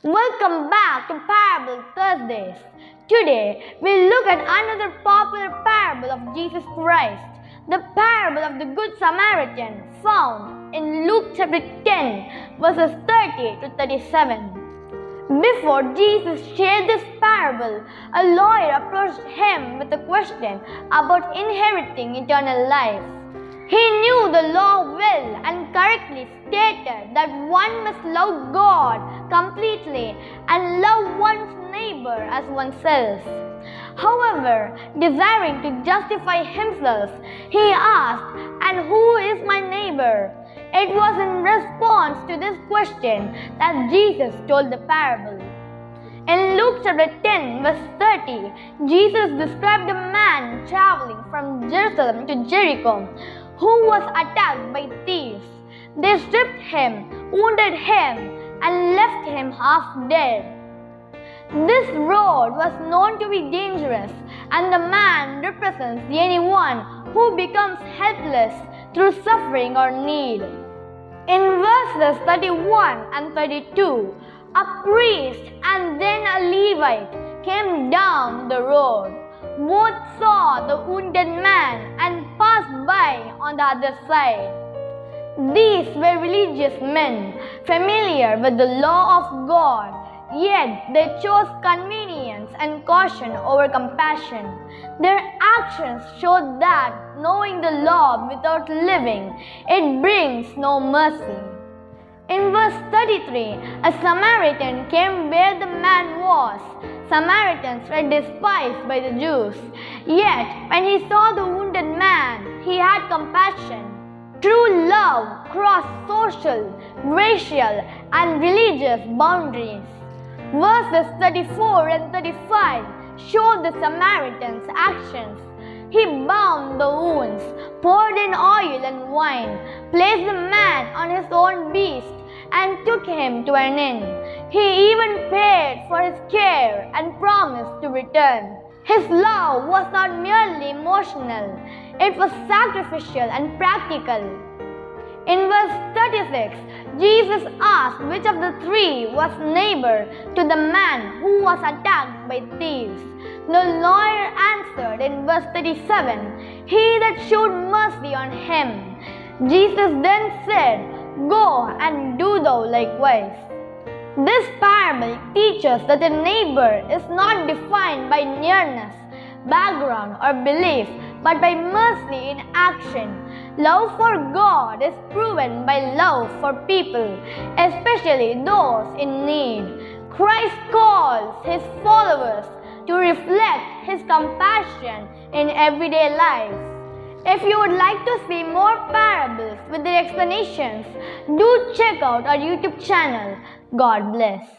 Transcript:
Welcome back to Parable Thursdays. Today we look at another popular parable of Jesus Christ, the parable of the Good Samaritan, found in Luke chapter 10, verses 30 to 37. Before Jesus shared this parable, a lawyer approached him with a question about inheriting eternal life. He knew the law well and correctly stated that one must love God completely and love one's neighbor as oneself. However, desiring to justify himself, he asked, "And who is my neighbor?" It was in response to this question that Jesus told the parable. In Luke chapter 10, verse 30, Jesus described a man traveling from Jerusalem to Jericho who was attacked by thieves. They stripped him, wounded him, and left him half dead. This road was known to be dangerous, and the man represents anyone who becomes helpless through suffering or need. In verses 31 and 32, a priest and then a Levite came down the road. Both saw the wounded man and passed by on the other side. These were religious men, familiar with the law of God, yet they chose convenience and caution over compassion. Their actions showed that knowing the law without living it brings no mercy. In verse 33, a Samaritan came where the man was. Samaritans were despised by the Jews. Yet, when he saw the wounded man, he had compassion. True love crossed social, racial, and religious boundaries. Verses 34 and 35 show the Samaritan's actions. He bound the wounds, poured in oil and wine, placed the man on his own beast, and took him to an inn. He even paid for his care and promised to return. His love was not merely emotional, it was sacrificial and practical. In verse 36, Jesus asked which of the three was neighbor to the man who was attacked by thieves. The lawyer answered in verse 37, "He that showed mercy on him." Jesus then said, "Go and do thou likewise." This parable teaches that a neighbor is not defined by nearness, background, or belief, but by mercy in action. Love for God is proven by love for people, especially those in need. Christ calls his followers to reflect his compassion in everyday life. If you would like to see more parables with their explanations, do check out our YouTube channel. God bless.